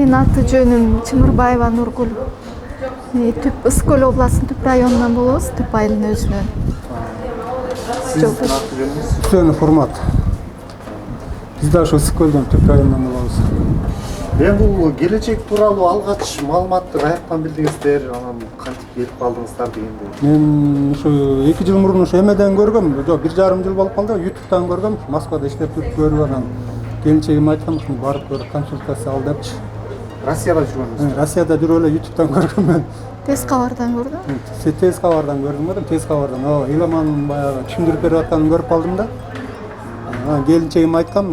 Менин аты жөнүм Чымырбаева Нургүл. Түп Ысык Көл областынын Түп районунан болобуз, Түп айылынын өзүнөн. Сиздин аты жөнүңүз? Үсөнов Урмат. Биз да ошо Ысык Көлдөн Түп районунан болобуз. Бул келечек тууралуу алгач маалыматты каяктан билдиңиздер, анан кантип келип калдыңыздар дегендей? Мен ошо 2 жыл мурун ошо эмеден көргөм, жок 1,5 жыл болуп калды, YouTube'дан көргөм, Москвада иштеп туруп көрүп анан келинчегим айткан, барып көр, консультация ал депчи. Россияда жүргөнүңүз? Россияда жүрүп эле YouTube'дан көргөм мен. Тез кабардан көрдүм. Тез кабардан көрдүм, тез кабардан. Иламанын баягы түшүндүрүп берип атканын көрүп калдым да. Анан келинчегим айткан,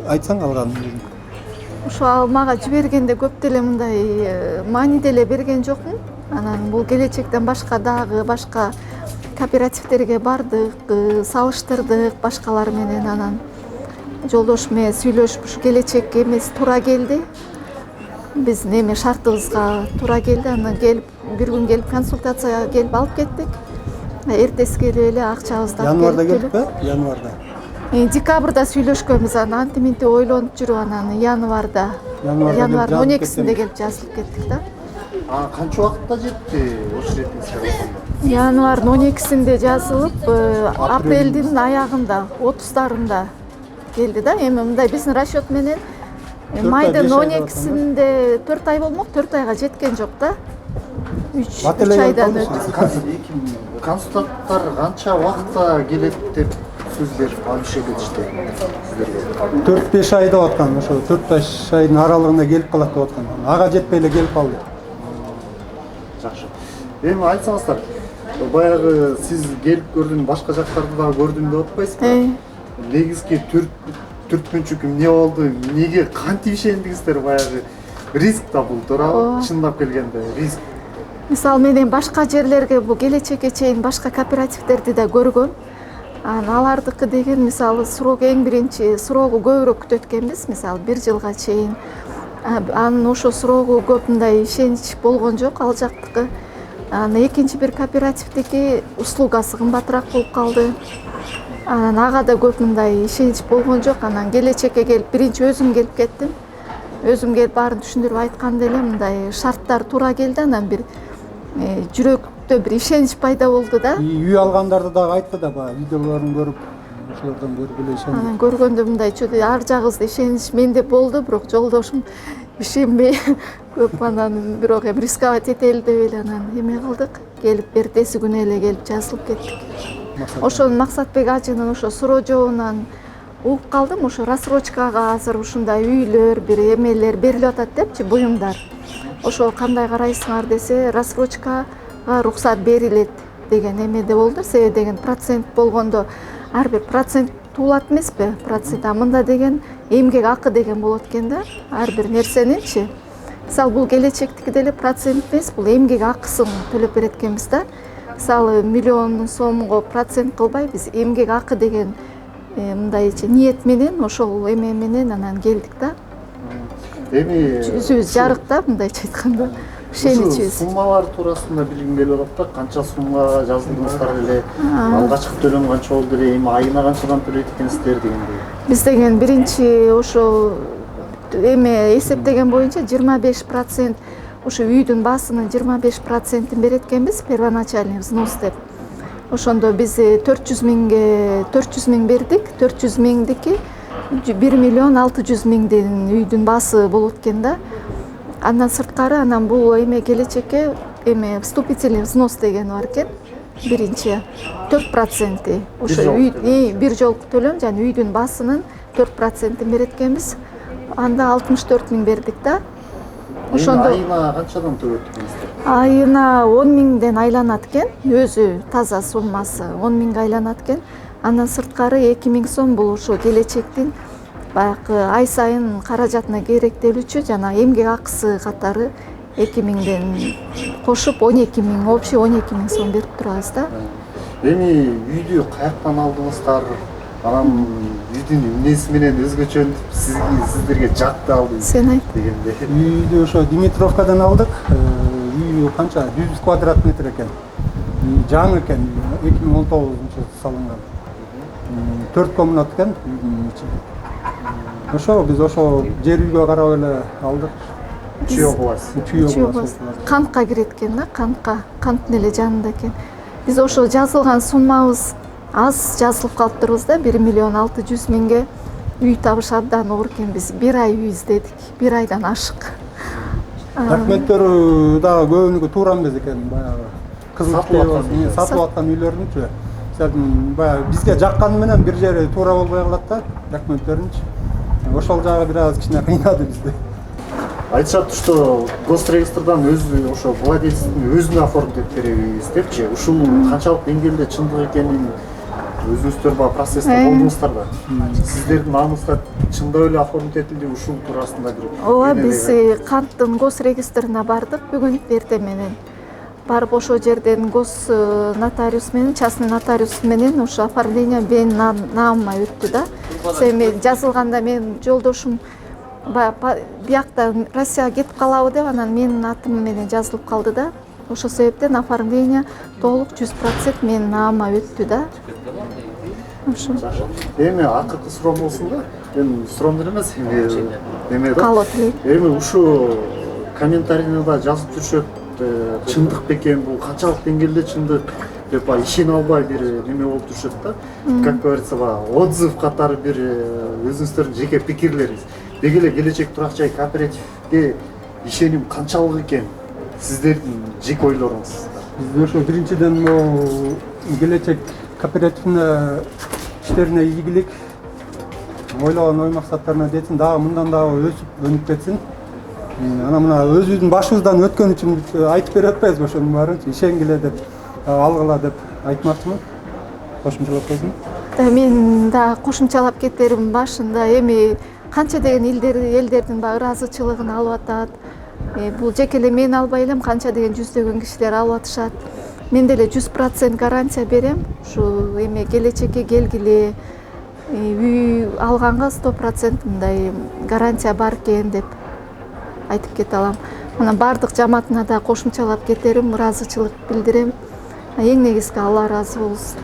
айтсаң алганын. Ошо ал мага жибергенде көп деле мындай маани деле берген жокмун. Анан бул келечектен башка дагы башка кооперативтерге бардык, салыштырдык башкалар менен, анан жолдошум менен сүйлөшүп ушу келечекке эмеси туура келди. Биздин эме шартыбызга туура келди. Анан келип бир күн келип консультацияга келип алып кеттик. Эртеси келип эле акчабызды алып келип. Январда келдикпи? Январда. Декабрда сүйлөшкөнбүз, анан анти-минти ойлонуп жүрүп анан январдын 12-синде келип жазылып кеттик да. Канча убакытта жетти ош иретиңизге? Январдын 12-синде жазылып, апрелдин аягында, 30-дарында келди да. Эми мындай биздин расчет менен майдын 12-синде 4 ай болмок, 4 айга жеткен жок да. 3 айдан өтүп. Консультанттар канча убакытта келет деп сөз берип алышып кетишти сиздерге? 4-5 ай деп аткан, ошо 4-5 айдын аралыгында келип калат деп аткан. Ага жетпей эле келип калды. Жакшы. Эми айтсаңыздар, баягы сиз келип көрдүм, башка жактарды дагы көрдүм деп атпайсызбы? Негизги түрткүнчүк эмне болду? Эмнеге кантип ишендиңиздер? Баягы риск да бул, туурабы? Чындап келгенде риск. Мисалы менен башка жерлерге бул келечекке чейин башка кооперативтерди да көргөм. Алардыкы деген мисалы срок эң биринчи срогу көбүрөөк күтөт экенбиз, мисалы 1 жылга чейин. Анын ошо срогу көп мындай ишенич болгон жок ал жактыкы. Анан экинчи бир кооперативдики услугасы кымбатыраак болуп калды. Анан ага да көп мындай ишенич болгон жок. Анан келечекке келип биринчи өзүм келип кеттим. Өзүм келип баарын түшүндүрүп айтканда эле мындай шарттар туура келди. Анан бир жүрөктө бир ишенич пайда болду да. Үй алгандарды дагы айтты да, баягы видеолорун көрүп, ошолордон көрүп эле ишенди. Анан көргөндө мындай ар жагыбызда ишенич менде болду, бирок жолдошум ишенбей көп анан бирок эми рисковать этели деп эле анан эме кылдык. Келип эртеси күнү эле келип жазылып кеттик. Ошонун Максатбек ажынын ошо суроо жообунан угуп калдым. Ошо рассрочкага азыр ушундай үйлөр, бир эмелер берилип атат депчи, буюмдар. Ошо кандай карайсыңар десе, рассрочкага уруксат берилет деген эмеде болду. Себеби деген процент болгондо ар бир процент туулат эмеспи? Процент. Мында деген эмгек акы деген болот экен да. Ар бир нерсенинчи. Мисалы бул келечектики деле процент эмес, бул эмгек акысын төлөп берет экенбиз да. Мисалы миллион сомго процент кылбай биз эмгек акы деген мындайча ниет менен ошол эме менен анан келдик да. Эми жүзүбүз жарык да, мындайча айтканда. Ишеничибиз. Суммалар туурасында билгим келип атат да. Канча суммага жазылдыңыздар эле? Алгачкы төлөм канча болду эле? Эми айына канчадан төлөйт экенсиздер дегендей. Биз деген биринчи ошо эме эсептеген боюнча 25% ошо үйдүн баасынын 25%-ин берет экенбиз, первоначальный взнос деп. Ошондо биз 400 миң бердик. 400 миңдики 1 миллион 600 миңдин үйдүн баасы болот экен да. Андан сырткары анан бул эме келечекке эме вступительный взнос деген бар экен. Биринчи 4%. Ошо бир жолку төлөм, жана үйдүн баасынын 4%-ин берет экенбиз. Анда 64 миң бердик да. Ошондо айына канчадан төлөйт экенсиздер? Айына 10 миңден айланат экен. Өзү таза суммасы 10 миңге айланат экен. Андан сырткары 2 миң сом бул ошо келечектин баягы ай сайын каражатына керектелүүчү жана эмгек акысы катары 2 миңден кошуп 12 миң, общий 12 миң сом берип турабыз да. Эми үйдү каяктан алдыңыздар? Анан үйдүн эмнеси менен өзгөчөлүп сиздерге жакты алды? Сен айт дегенде. Үйдү ошо Димитровкадан алдык. Үй канча 100 квадрат метр экен. Жаңы экен, 2019-жылы салынган. 4 комнат экен үйдүн ичи. Ошо биз ошо жер үйгө карап эле алдык. Чүй область. Чүй область. Кантка кирет экен да, канттын эле жанында экен. Биз ошо жазылган суммабыз аз жазылып калыптырбыз да, 1.600.000 үй табыш абдан оор экен. Биз 1 ай үй издедик, 1 айдан ашык. Документтер дагы көбүнүкү туура эмес экен, баягы сатылып аткан үйлөрдүнчү. Баягы бизге жакканы менен бир жери туура болбой калат да, документтеринчи. Ошол жагы бир аз кичине кыйнады бизди. Айтышат, что госрегистрдан ошо владельцдин өзүнө оформить этип беребиз депчи. Ушул канчалык деңгээлде чындык экенин өзүңүздөр баягы процессте болдуңуздар да. Сиздердин аңыңызда чындап эле оформить этилди, ушул туурасында бир. Ооба, биз канттын госрегистрине бардык бүгүн эртең менен. Барып ошол жерден гос нотариус менен, частный нотариус менен ошо оформление менин наамыма өттү да. Себеби жазылганда менин жолдошум биякта Россияга кетип калабы деп, анан менин атым менен жазылып калды да. Ошол себептен оформление толук 100% менин наамыма өттү да. Ошо. Эми акыркы суроо болсун да. Эми суроондор эмес, эме да. Калат элек. Эми ушу комментарийне да жазып жүрүшөт, чындык бекен, бул канчалык деңгээлде чындык деп ишене албай бир неме болуп жүрүшөт да. Как говорится, отзыв катары бир өзүңүздөрдүн жеке пикирлериңиз. Деги эле келечек турак жай кооперативге ишеним канчалык экен? Сиздердин жеке ойлоруңуз. Биз ошо биринчиден келечек кооперативне иштерине ийгилик, ойлогон ой максаттарына жетсин, дагы мындан дагы өсүп өнүп кетсин. Анан мына өзүбүздүн башыбыздан өткөн үчүн айтып бере атпайбызбы ошонун баарын? Ишенгиле деп, алгыла деп айтмакчымын. Кошумчалап койсун. Мен да кошумчалап кетерим башында, эми канча деген элдердин ыраазычылыгын алып атат. Бул жеке эле мен албай элем, канча деген жүздөгөн кишилер алып атышат. Мен деле 100% гарантия берем. Ушу эми келечекке келгиле, үй алганга 100% мындай гарантия бар экен деп айтып кете алам. Анан бардык жамаатына да кошумчалап кетерим, ыраазычылык билдирем. Эң негизги Алла ыраазы болсун.